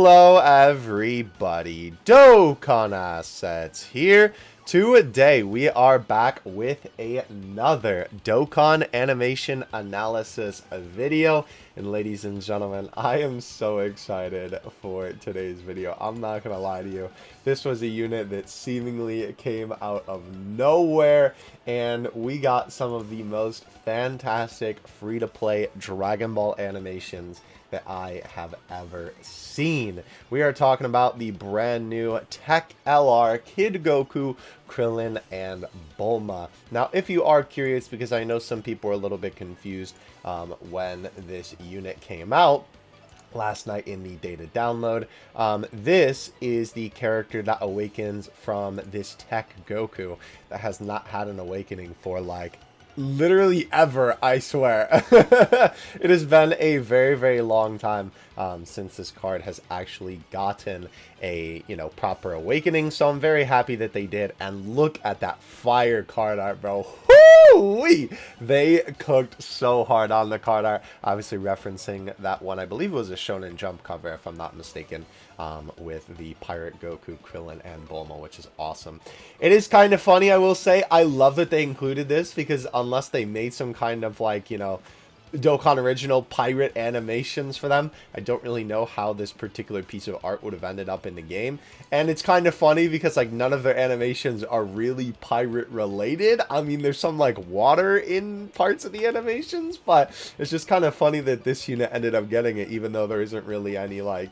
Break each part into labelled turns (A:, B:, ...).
A: Hello everybody, Dokkan Assets here. Today we are back with another Dokkan animation analysis video. And ladies and gentlemen, I am so excited for today's video. I'm not gonna lie to you. This was a unit that seemingly came out of nowhere, and we got some of the most fantastic free-to-play Dragon Ball animations that I have ever seen. We are talking about the brand new Tech LR Kid Goku, Krillin, and Bulma. Now, if you are curious, because I know some people were a little bit confused when this unit came out last night in the data download, this is the character that awakens from this Tech Goku that has not had an awakening for like literally ever, I swear. It has been a very, very long time since this card has actually gotten a, proper awakening. So I'm very happy that they did. And look at that fire card art, bro. Woo-wee! They cooked so hard on the card art. Obviously referencing that one, I believe it was a Shonen Jump cover, if I'm not mistaken, with the Pirate Goku, Krillin, and Bulma, which is awesome. It is kind of funny, I will say. I love that they included this, because unless they made some kind of like, Dokkan original pirate animations for them, I don't really know how this particular piece of art would have ended up in the game. And it's kind of funny because like none of their animations are really pirate related. I mean, there's some like water in parts of the animations, but it's just kind of funny that this unit ended up getting it, even though there isn't really any like,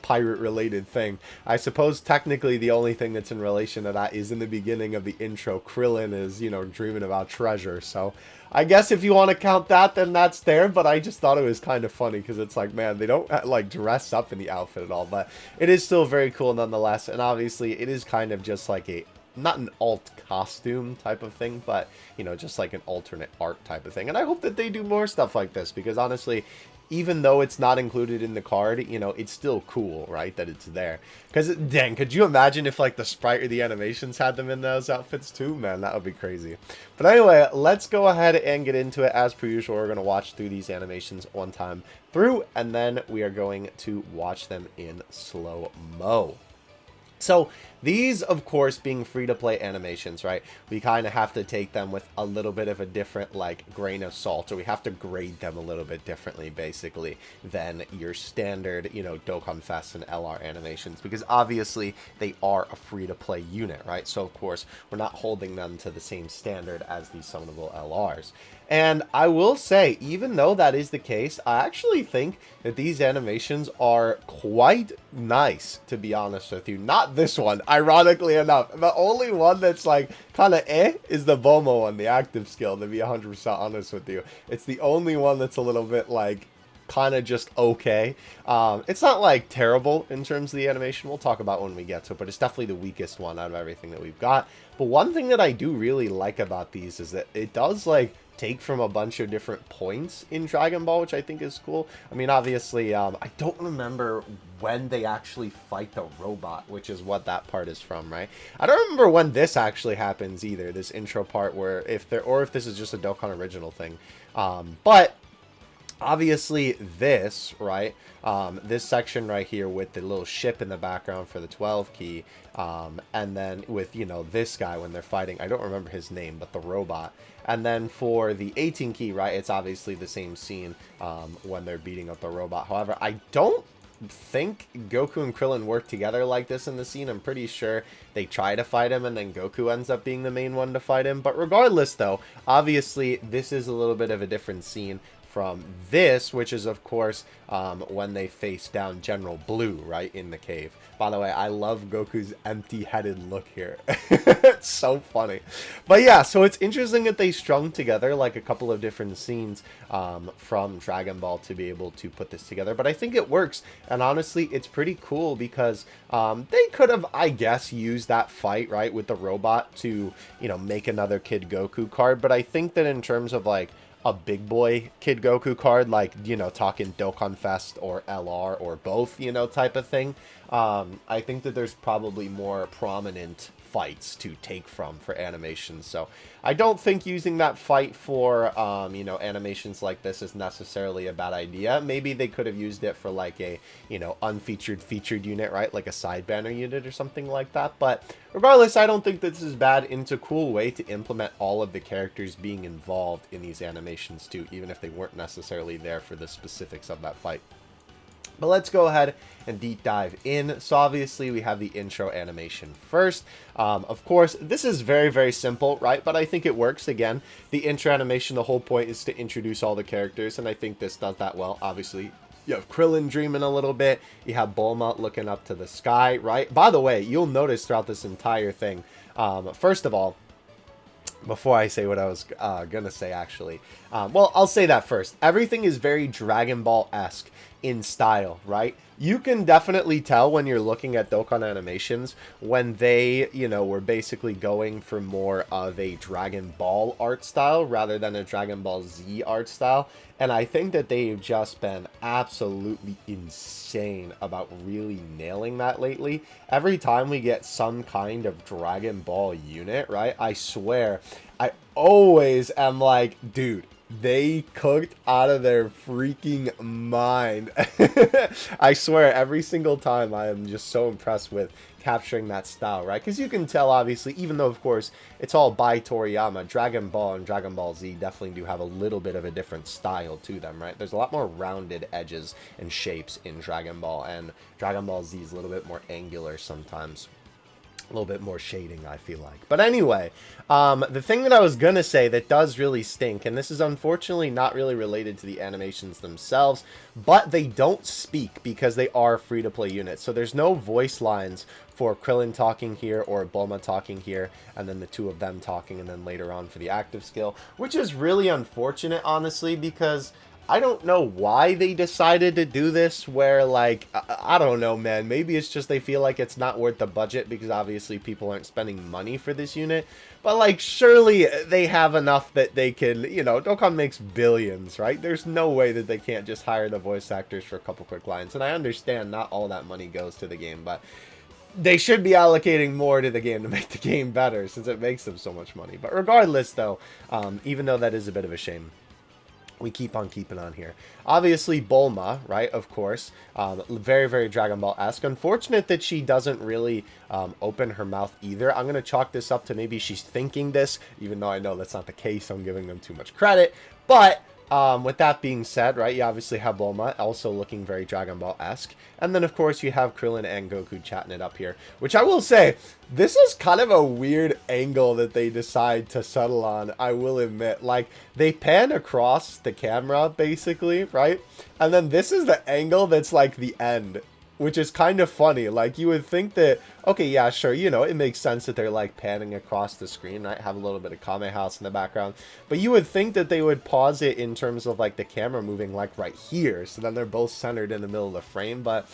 A: pirate related thing. I suppose technically the only thing that's in relation to that is in the beginning of the intro. Krillin is, dreaming about treasure. So I guess if you want to count that, then that's there, but I just thought it was kind of funny because it's like, man, they don't like dress up in the outfit at all, but it is still very cool nonetheless. And obviously it is kind of just like a, not an alt costume type of thing, but just like an alternate art type of thing. And I hope that they do more stuff like this, because honestly, even though it's not included in the card, it's still cool, right, that it's there. Because, dang, could you imagine if, like, the sprite or the animations had them in those outfits, too? Man, that would be crazy. But anyway, let's go ahead and get into it. As per usual, we're going to watch through these animations one time through, and then we are going to watch them in slow-mo. So these, of course, being free-to-play animations, right, we kind of have to take them with a little bit of a different, like, grain of salt, or we have to grade them a little bit differently, basically, than your standard, Dokkan Fest and LR animations, because obviously they are a free-to-play unit, right? So, of course, we're not holding them to the same standard as the summonable LRs. And I will say, even though that is the case, I actually think that these animations are quite nice, to be honest with you. Not this one, ironically enough. The only one that's like kind of is the Bulma one, the active skill, to be 100% honest with you. It's the only one that's a little bit like kind of just okay. It's not like terrible in terms of the animation. We'll talk about when we get to it, but it's definitely the weakest one out of everything that we've got. But one thing that I do really like about these is that it does like take from a bunch of different points in Dragon Ball, which I think is cool. I mean, obviously, I don't remember when they actually fight the robot, which is what that part is from, right? I don't remember when this actually happens either, this intro part, where if this is just a Dokkan original thing. But obviously this, right, this section right here with the little ship in the background for the 12 key, and then with, this guy when they're fighting, I don't remember his name, but the robot. And then for the 18 key, right, it's obviously the same scene when they're beating up the robot. However, I don't think Goku and Krillin work together like this in the scene. I'm pretty sure they try to fight him and then Goku ends up being the main one to fight him. But regardless, though, obviously this is a little bit of a different scene from this, which is, of course, when they face down General Blue, right, in the cave. By the way, I love Goku's empty-headed look here. It's so funny. But yeah, so it's interesting that they strung together, like, a couple of different scenes from Dragon Ball to be able to put this together. But I think it works, and honestly, it's pretty cool because they could have, I guess, used that fight, right, with the robot to, make another Kid Goku card. But I think that in terms of, like, a big boy Kid Goku card, like, talking Dokkan Fest or LR or both, type of thing, I think that there's probably more prominent fights to take from for animations. So I don't think using that fight for, you know, animations like this is necessarily a bad idea. Maybe they could have used it for like a, you know, unfeatured featured unit, right? Like a side banner unit or something like that. But regardless, I don't think this is bad. And it's a cool way to implement all of the characters being involved in these animations too, even if they weren't necessarily there for the specifics of that fight. But let's go ahead and deep dive in. So obviously we have the intro animation first. Of course, this is very, very simple, right? But I think it works. Again, the intro animation, the whole point is to introduce all the characters, and I think this does that well. Obviously, you have Krillin dreaming a little bit. You have Bulma looking up to the sky, right? By the way, you'll notice throughout this entire thing, first of all, before I say what I was gonna say, actually, well, I'll say that first. Everything is very Dragon Ball-esque in style, right? You can definitely tell when you're looking at Dokkan animations when they, you know, were basically going for more of a Dragon Ball art style rather than a Dragon Ball Z art style. And I think that they've just been absolutely insane about really nailing that lately. Every time we get some kind of Dragon Ball unit, right? I swear, I always am like, dude, they cooked out of their freaking mind. I swear, every single time I am just so impressed with capturing that style, right? Because you can tell, obviously, even though, of course, it's all by Toriyama, Dragon Ball and Dragon Ball Z definitely do have a little bit of a different style to them, right? There's a lot more rounded edges and shapes in Dragon Ball, and Dragon Ball Z is a little bit more angular sometimes. A little bit more shading, I feel like. But anyway, the thing that I was gonna say that does really stink, and this is unfortunately not really related to the animations themselves, but they don't speak because they are free-to-play units. So there's no voice lines for Krillin talking here or Bulma talking here, and then the two of them talking, and then later on for the active skill, which is really unfortunate, honestly, because I don't know why they decided to do this, where, like, I don't know, man. Maybe it's just they feel like it's not worth the budget because obviously people aren't spending money for this unit. But, like, surely they have enough that they can, you know, Dokkan makes billions, right? There's no way that they can't just hire the voice actors for a couple quick lines. And I understand not all that money goes to the game, but they should be allocating more to the game to make the game better since it makes them so much money. But regardless, though, even though that is a bit of a shame, we keep on keeping on here. Obviously, Bulma, right, of course, very, very Dragon Ball-esque. Unfortunate that she doesn't really open her mouth either. I'm going to chalk this up to maybe she's thinking this, even though I know that's not the case. I'm giving them too much credit. But with that being said, right, you obviously have Bulma also looking very Dragon Ball-esque. And then, of course, you have Krillin and Goku chatting it up here. Which I will say, this is kind of a weird angle that they decide to settle on, I will admit. Like, they pan across the camera, basically, right? And then this is the angle that's like the end, which is kind of funny. Like, you would think that, okay, yeah, sure, you know, it makes sense that they're, like, panning across the screen, right? Have a little bit of Kame House in the background. But you would think that they would pause it in terms of, like, the camera moving, like, right here. So then they're both centered in the middle of the frame. But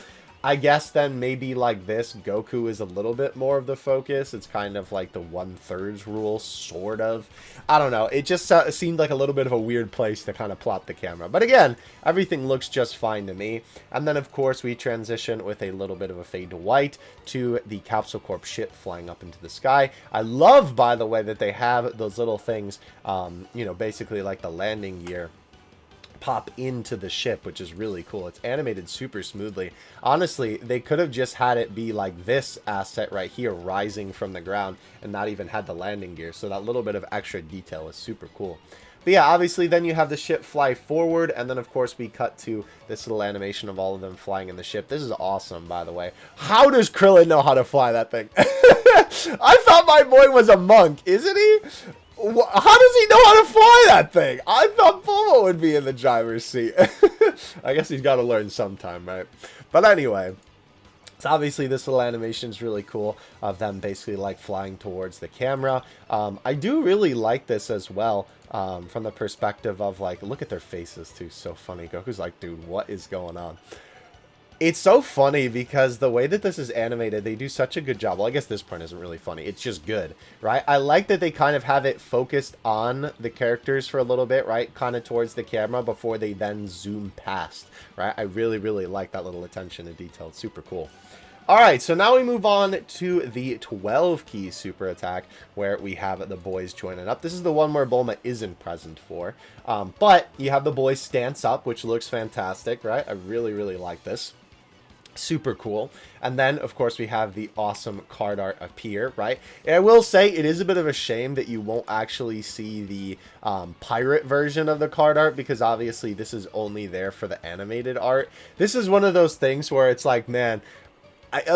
A: I guess then maybe like this, Goku is a little bit more of the focus. It's kind of like the 1/3 rule, sort of. I don't know. It just seemed like a little bit of a weird place to kind of plop the camera. But again, everything looks just fine to me. And then, of course, we transition with a little bit of a fade to white to the Capsule Corp ship flying up into the sky. I love, by the way, that they have those little things, you know, basically like the landing gear pop into the ship, which is really cool. It's animated super smoothly. Honestly, they could have just had it be like this asset right here rising from the ground and not even had the landing gear. So that little bit of extra detail is super cool. But yeah, obviously then you have the ship fly forward, and then of course we cut to this little animation of all of them flying in the ship. This is awesome, by the way. How does Krillin know how to fly that thing? I thought my boy was a monk, isn't he? How does he know how to fly that thing? I thought Bulma would be in the driver's seat. I guess he's got to learn sometime, right? But anyway, so obviously this little animation is really cool of them basically like flying towards the camera. I do really like this as well from the perspective of like, look at their faces too. So funny. Goku's like, dude, what is going on? It's so funny because the way that this is animated, they do such a good job. Well, I guess this part isn't really funny. It's just good, right? I like that they kind of have it focused on the characters for a little bit, right? Kind of towards the camera before they then zoom past, right? I really, really like that little attention to detail. It's super cool. Alright, so now we move on to the 12 key super attack, where we have the boys joining up. This is the one where Bulma isn't present for. But you have the boys stance up, which looks fantastic, right? I really, really like this. Super cool. And then, of course, we have the awesome card art appear, right? And I will say, it is a bit of a shame that you won't actually see the pirate version of the card art, because obviously this is only there for the animated art. This is one of those things where it's like, man,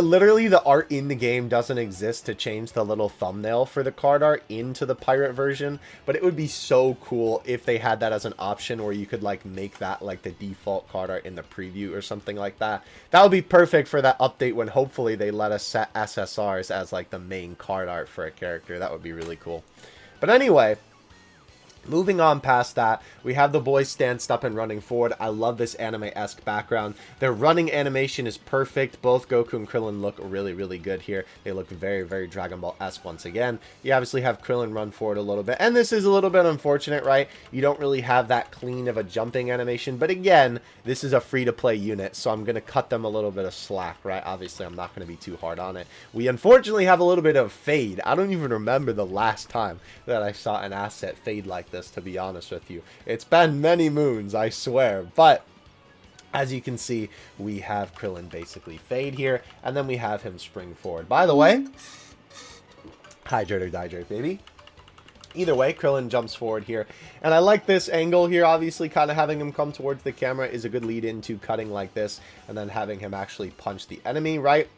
A: literally the art in the game doesn't exist to change the little thumbnail for the card art into the pirate version, but it would be so cool if they had that as an option where you could like make that like the default card art in the preview or something like that. That would be perfect for that update when hopefully they let us set SSRs as like the main card art for a character. That would be really cool. But anyway, moving on past that, we have the boys stanced up and running forward. I love this anime-esque background. Their running animation is perfect. Both Goku and Krillin look really, really good here. They look very, very Dragon Ball-esque once again. You obviously have Krillin run forward a little bit. And this is a little bit unfortunate, right? You don't really have that clean of a jumping animation. But again, this is a free-to-play unit, so I'm going to cut them a little bit of slack, right? Obviously, I'm not going to be too hard on it. We unfortunately have a little bit of fade. I don't even remember the last time that I saw an asset fade like this, to be honest with you. It's been many moons, I swear. But as you can see, we have Krillin basically fade here, and then we have him spring forward. By the way, hydrate or dihydrate, baby. Either way, Krillin jumps forward here. And I like this angle here. Obviously, kind of having him come towards the camera is a good lead into cutting like this, and then having him actually punch the enemy, right?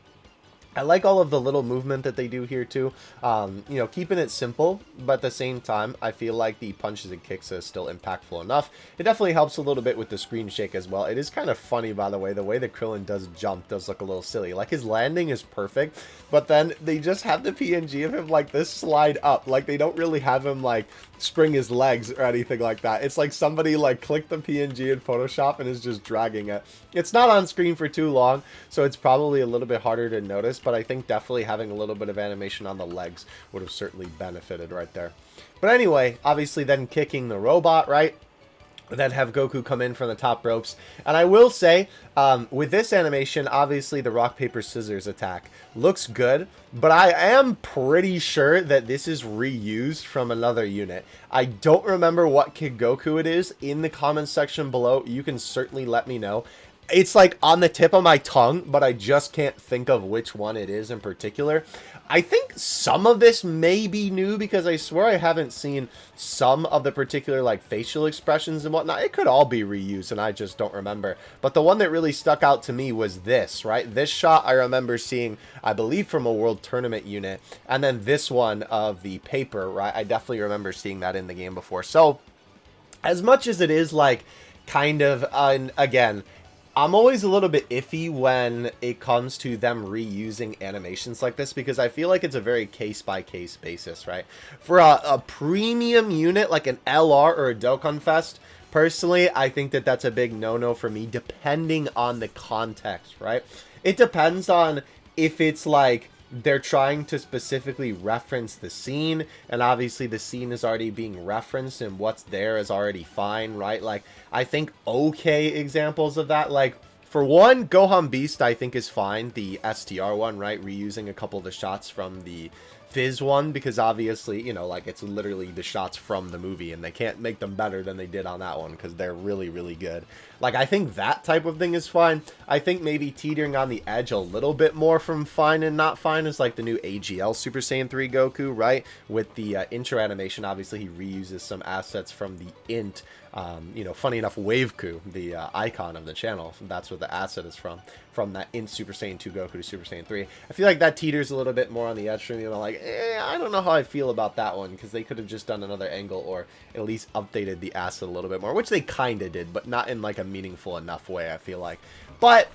A: I like all of the little movement that they do here too. You know, keeping it simple, but at the same time, I feel like the punches and kicks is still impactful enough. It definitely helps a little bit with the screen shake as well. It is kind of funny, by the way that Krillin does jump does look a little silly. Like, his landing is perfect, but then they just have the PNG of him like this slide up. Like, they don't really have him like spring his legs or anything like that. It's like somebody like clicked the PNG in Photoshop and is just dragging it. It's not on screen for too long, so it's probably a little bit harder to notice, but I think definitely having a little bit of animation on the legs would have certainly benefited right there. But anyway, obviously then kicking the robot, right? Then have Goku come in from the top ropes. And I will say, with this animation, obviously the rock, paper, scissors attack looks good, but I am pretty sure that this is reused from another unit. I don't remember what Kid Goku it is. In the comments section below, you can certainly let me know. It's like on the tip of my tongue, but I just can't think of which one it is in particular. I think some of this may be new, because I swear I haven't seen some of the particular like facial expressions and whatnot. It could all be reused and I just don't remember. But the one that really stuck out to me was this, right? This shot I remember seeing, I believe, from a World Tournament unit. And then this one of the paper, right? I definitely remember seeing that in the game before. So as much as it is like kind of, again, I'm always a little bit iffy when it comes to them reusing animations like this, because I feel like it's a very case-by-case basis, right? For a premium unit like an LR or a Dokkan Fest, personally, I think that that's a big no-no for me, depending on the context, right? It depends on if it's like they're trying to specifically reference the scene, and obviously the scene is already being referenced and what's there is already fine, right? Like, I think okay examples of that, like, for one, Gohan Beast I think is fine, the STR one, right? Reusing a couple of the shots from the Fizz one, because obviously, you know, like, it's literally the shots from the movie, and they can't make them better than they did on that one, because they're really, really good. Like, I think that type of thing is fine. I think maybe teetering on the edge a little bit more from fine and not fine is like the new AGL Super Saiyan 3 Goku, right? With the intro animation, obviously he reuses some assets from the int. You know, funny enough, Waveku, the icon of the channel, that's what the asset is from that in Super Saiyan 2 Goku to Super Saiyan 3. I feel like that teeters a little bit more on the edge for me, you know, like, I don't know how I feel about that one, because they could have just done another angle, or at least updated the asset a little bit more, which they kind of did, but not in like a meaningful enough way, I feel like. But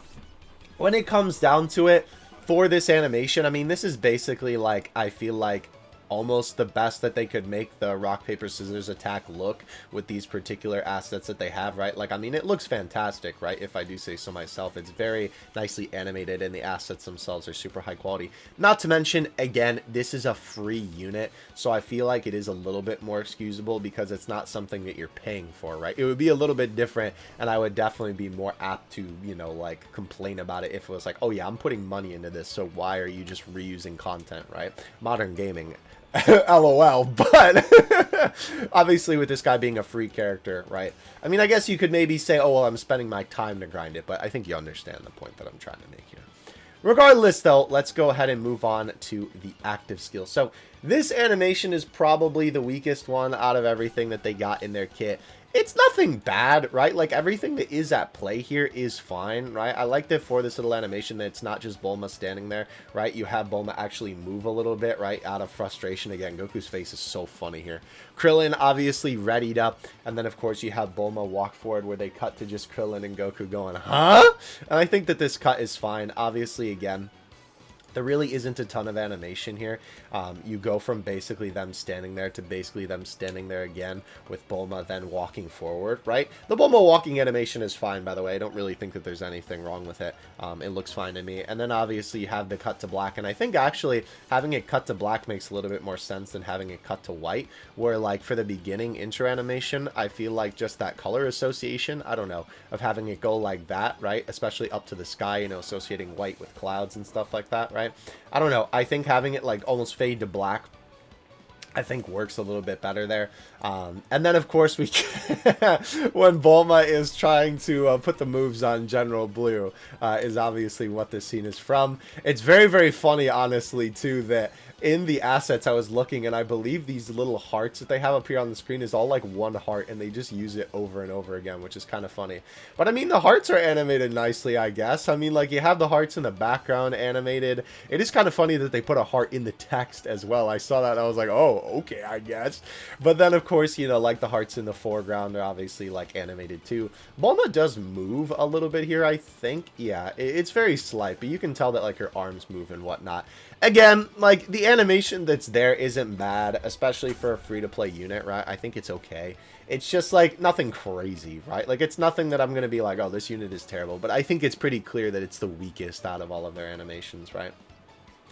A: when it comes down to it, for this animation, I mean, this is basically like, I feel like, almost the best that they could make the rock, paper, scissors attack look with these particular assets that they have, right? Like, I mean, it looks fantastic, right? If I do say so myself. It's very nicely animated, and the assets themselves are super high quality. Not to mention, again, this is a free unit, so I feel like it is a little bit more excusable because it's not something that you're paying for, right? It would be a little bit different, and I would definitely be more apt to, you know, like, complain about it if it was like, oh yeah, I'm putting money into this, so why are you just reusing content, right? Modern gaming. LOL. But obviously with this guy being a free character, right? I mean, I guess you could maybe say, oh, well, I'm spending my time to grind it, but I think you understand the point that I'm trying to make here. Regardless, though, let's go ahead and move on to the active skill. So this animation is probably the weakest one out of everything that they got in their kit. It's nothing bad, right? Like, everything that is at play here is fine, right? I like that for this little animation that it's not just Bulma standing there, right? You have Bulma actually move a little bit, right? Out of frustration. Again, Goku's face is so funny here. Krillin obviously readied up, and then, of course, you have Bulma walk forward where they cut to just Krillin and Goku going, huh? And I think that this cut is fine. Obviously, again, there really isn't a ton of animation here. You go from basically them standing there to basically them standing there again with Bulma then walking forward, right? The Bulma walking animation is fine, by the way. I don't really think that there's anything wrong with it. It looks fine to me. And then obviously you have the cut to black, and I think actually having it cut to black makes a little bit more sense than having it cut to white, where like for the beginning intro animation, I feel like just that color association, I don't know, of having it go like that, right? Especially up to the sky, you know, associating white with clouds and stuff like that, right? I don't know. I think having it like almost fade to black, I think works a little bit better there. And then, of course, we when Bulma is trying to put the moves on General Blue is obviously what this scene is from. It's very, very funny, honestly, too, that in the assets I was looking, and I believe these little hearts that they have up here on the screen is all like one heart, and they just use it over and over again, which is kind of funny. But I mean, the hearts are animated nicely, I guess. I mean, like, you have the hearts in the background animated. It is kind of funny that they put a heart in the text as well. I saw that and I was like, oh, okay, I guess. But then, of course, you know, like the hearts in the foreground are obviously like animated too. Bulma does move a little bit here, I think. Yeah, it's very slight, but you can tell that like her arms move and whatnot. Again, like, the animation that's there isn't bad, especially for a free-to-play unit, right? I think it's okay. It's just, like, nothing crazy, right? Like, it's nothing that I'm going to be like, oh, this unit is terrible. But I think it's pretty clear that it's the weakest out of all of their animations, right?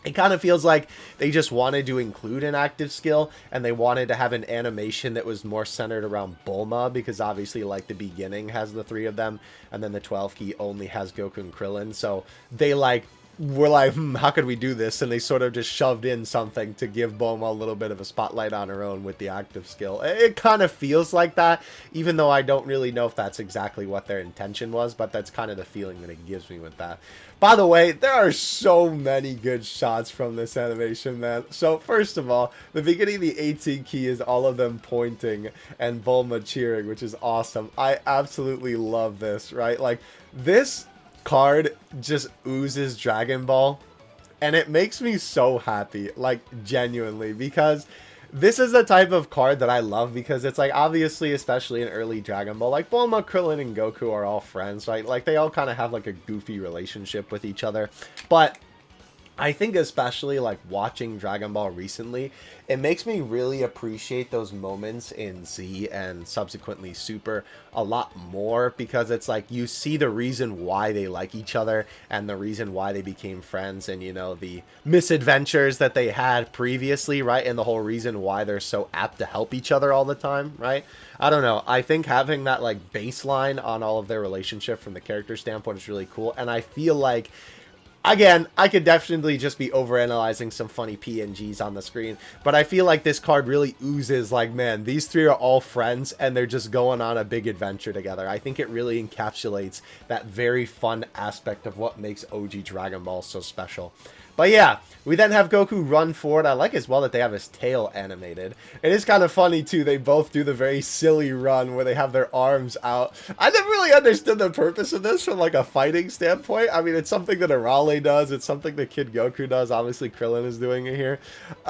A: It kind of feels like they just wanted to include an active skill, and they wanted to have an animation that was more centered around Bulma, because obviously, like, the beginning has the 3 of them, and then the 12 key only has Goku and Krillin. So they, like, we're like, how could we do this? And they sort of just shoved in something to give Bulma a little bit of a spotlight on her own with the active skill. It kind of feels like that, even though I don't really know if that's exactly what their intention was, but that's kind of the feeling that it gives me with that. By the way, there are so many good shots from this animation, man. So, first of all, the beginning of the 18 key is all of them pointing and Bulma cheering, which is awesome. I absolutely love this, right? Like, this card just oozes Dragon Ball, and it makes me so happy, like, genuinely, because this is the type of card that I love, because it's like, obviously, especially in early Dragon Ball, like, Bulma, Krillin, and Goku are all friends, right? Like, they all kind of have like a goofy relationship with each other, but I think especially like watching Dragon Ball recently, it makes me really appreciate those moments in Z and subsequently Super a lot more, because it's like you see the reason why they like each other and the reason why they became friends, and, you know, the misadventures that they had previously, right? And the whole reason why they're so apt to help each other all the time, right? I don't know. I think having that like baseline on all of their relationship from the character standpoint is really cool, and I feel like, again, I could definitely just be overanalyzing some funny PNGs on the screen, but I feel like this card really oozes like, man, these 3 are all friends and they're just going on a big adventure together. I think it really encapsulates that very fun aspect of what makes OG Dragon Ball so special. But yeah, we then have Goku run forward. I like as well that they have his tail animated. It is kind of funny too. They both do the very silly run where they have their arms out. I never really understood the purpose of this from like a fighting standpoint. I mean, it's something that Arale does. It's something that Kid Goku does. Obviously, Krillin is doing it here.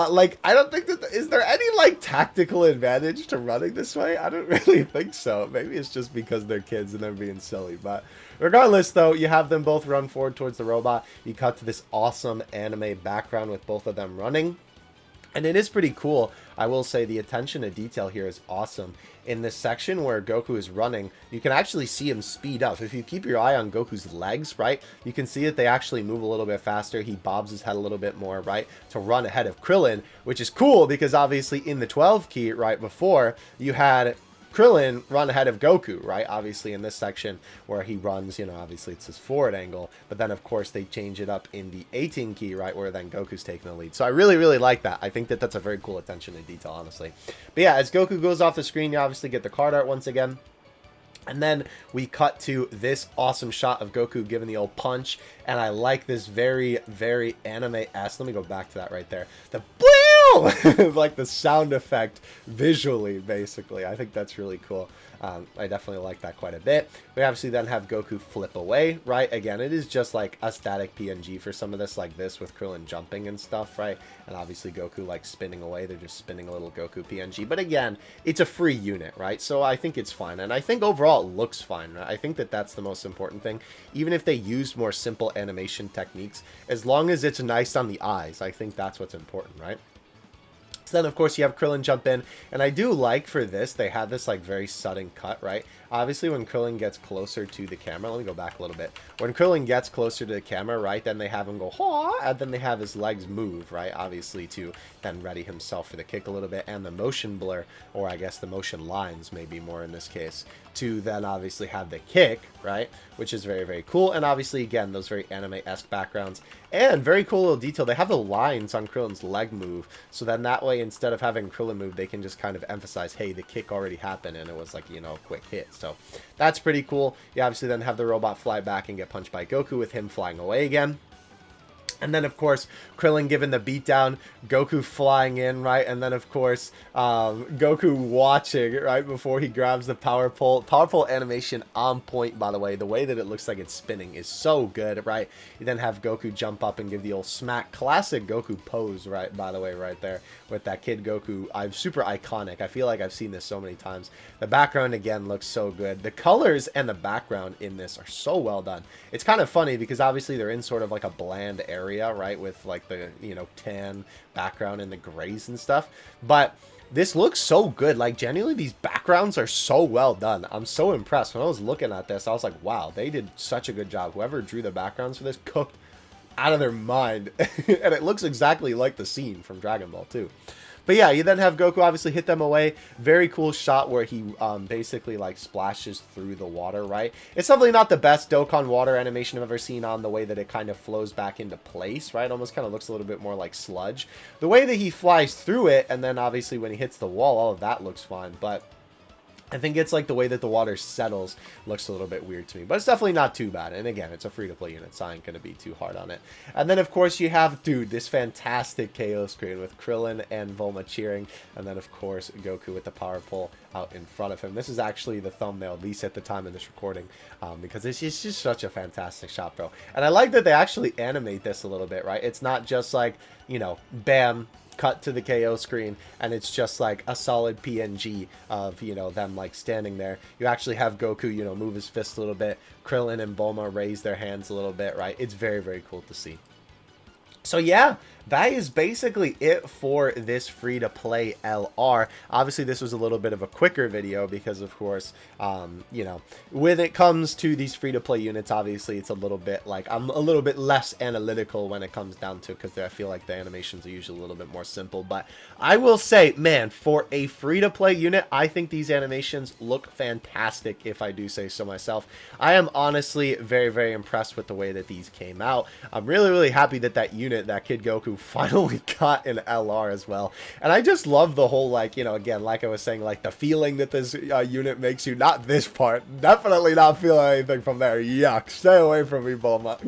A: Like, I don't think that... Is there any like tactical advantage to running this way? I don't really think so. Maybe it's just because they're kids and they're being silly. But regardless, though, you have them both run forward towards the robot. You cut to this awesome anime background with both of them running. And it is pretty cool. I will say the attention to detail here is awesome. In this section where Goku is running, you can actually see him speed up. If you keep your eye on Goku's legs, right, you can see that they actually move a little bit faster. He bobs his head a little bit more, right, to run ahead of Krillin, which is cool because obviously in the 12 key right before, you had Krillin run ahead of Goku, right? Obviously in this section where he runs, you know, obviously it's his forward angle, but then of course they change it up in the 18 key, right, where then Goku's taking the lead. So I really, really like that. I think that that's a very cool attention to detail, honestly. But yeah, as Goku goes off the screen, you obviously get the card art once again. And then we cut to this awesome shot of Goku giving the old punch. And I like this very, very anime-esque. Let me go back to that right there. The like the sound effect visually, basically. I think that's really cool. I definitely like that quite a bit. We obviously then have Goku flip away, right? Again, it is just like a static PNG for some of this, like this with Krillin jumping and stuff, right? And obviously Goku like spinning away. They're just spinning a little Goku PNG. But again, it's a free unit, right? So I think it's fine. And I think overall it looks fine, right? I think that that's the most important thing. Even if they used more simple animation techniques, as long as it's nice on the eyes, I think that's what's important, right? So then, of course, you have Krillin jump in, and I do like for this, they have this, like, very sudden cut, right? Obviously, when Krillin gets closer to the camera, let me go back a little bit. When Krillin gets closer to the camera, right, then they have him go, Haw! And then they have his legs move, right, obviously, to then ready himself for the kick a little bit, and the motion blur, or I guess the motion lines, maybe more in this case, to then obviously have the kick, right, which is very, very cool. And obviously, again, those very anime-esque backgrounds, and very cool little detail, they have the lines on Krillin's leg move, so then that way, instead of having Krillin move, they can just kind of emphasize, hey, the kick already happened, and it was like, you know, a quick hit. So that's pretty cool. You obviously then have the robot fly back and get punched by Goku with him flying away again. And then, of course, Krillin giving the beatdown, Goku flying in, right? And then, of course, Goku watching, right, before he grabs the power pole. Power pole animation on point, by the way. The way that it looks like it's spinning is so good, right? You then have Goku jump up and give the old smack. Classic Goku pose, right, by the way, right there. With that Kid Goku. Super iconic. I feel like I've seen this so many times. The background, again, looks so good. The colors and the background in this are so well done. It's kind of funny because, obviously, they're in sort of like a bland area, right, with like the, you know, tan background and the grays and stuff, but this looks so good. Like, genuinely, these backgrounds are so well done. I'm so impressed. When I was looking at this, I was like, wow, they did such a good job. Whoever drew the backgrounds for this cooked out of their mind. And it looks exactly like the scene from Dragon Ball too. But yeah, you then have Goku obviously hit them away. Very cool shot where he basically like splashes through the water, right? It's definitely not the best Dokkan water animation I've ever seen on the way that it kind of flows back into place, right? Almost kind of looks a little bit more like sludge. The way that he flies through it, and then obviously when he hits the wall, all of that looks fine. But I think it's like the way that the water settles looks a little bit weird to me, but it's definitely not too bad. And again, it's a free-to-play unit, so I ain't going to be too hard on it. And then, of course, you have, dude, this fantastic KO screen with Krillin and Bulma cheering. And then, of course, Goku with the power pole out in front of him. This is actually the thumbnail, at least at the time of this recording, because it's just such a fantastic shot, bro. And I like that they actually animate this a little bit, right? It's not just like, you know, bam, cut to the KO screen, and it's just like a solid PNG of, you know, them like standing there. You actually have Goku, you know, move his fist a little bit. Krillin and Bulma raise their hands a little bit, right? It's very, very cool to see. So yeah, that is basically it for this free-to-play LR. Obviously, this was a little bit of a quicker video because, of course, you know, when it comes to these free-to-play units, obviously, it's a little bit like, I'm a little bit less analytical when it comes down to it because I feel like the animations are usually a little bit more simple. But I will say, man, for a free-to-play unit, I think these animations look fantastic, if I do say so myself. I am honestly very, very impressed with the way that these came out. I'm really, really happy that that unit, that Kid Goku, finally got an LR as well. And I just love the whole, like, you know, again, like I was saying, like the feeling that this unit makes you. Not this part, definitely not feeling anything from there. Yuck, stay away from me, Bulma.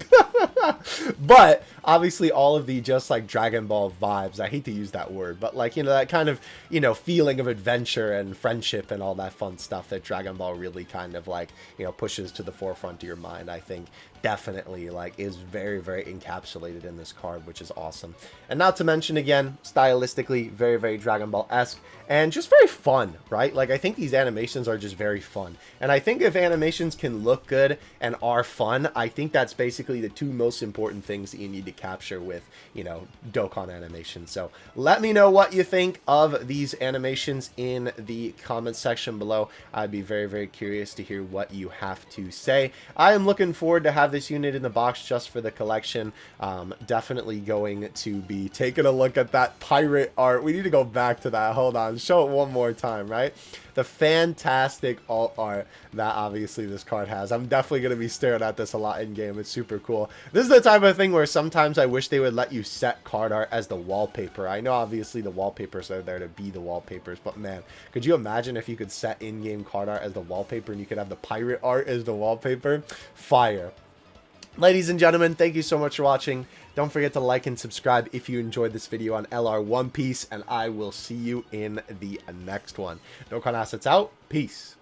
A: But obviously all of the just like Dragon Ball vibes, I hate to use that word, but like, you know, that kind of, you know, feeling of adventure and friendship and all that fun stuff that Dragon Ball really kind of like, you know, pushes to the forefront of your mind, I think definitely like is very, very encapsulated in this card, which is awesome. And not to mention, again, stylistically very, very Dragon Ball-esque and just very fun, right? Like, I think these animations are just very fun, and I think if animations can look good and are fun, I think that's basically the two most most important things that you need to capture with, you know, Dokkan animation. So let me know what you think of these animations in the comments section below. I'd be very, very curious to hear what you have to say. I am looking forward to have this unit in the box just for the collection. Definitely going to be taking a look at that pirate art. We need to go back to that. Hold on, show it one more time, right? The fantastic alt art that obviously this card has. I'm definitely going to be staring at this a lot in game. It's super cool. This is the type of thing where sometimes I wish they would let you set card art as the wallpaper. I know obviously the wallpapers are there to be the wallpapers, but man, could you imagine if you could set in-game card art as the wallpaper and you could have the pirate art as the wallpaper? Fire. Ladies and gentlemen, thank you so much for watching. Don't forget to like and subscribe if you enjoyed this video on LR One Piece, and I will see you in the next one. Dokkan Assets out. Peace.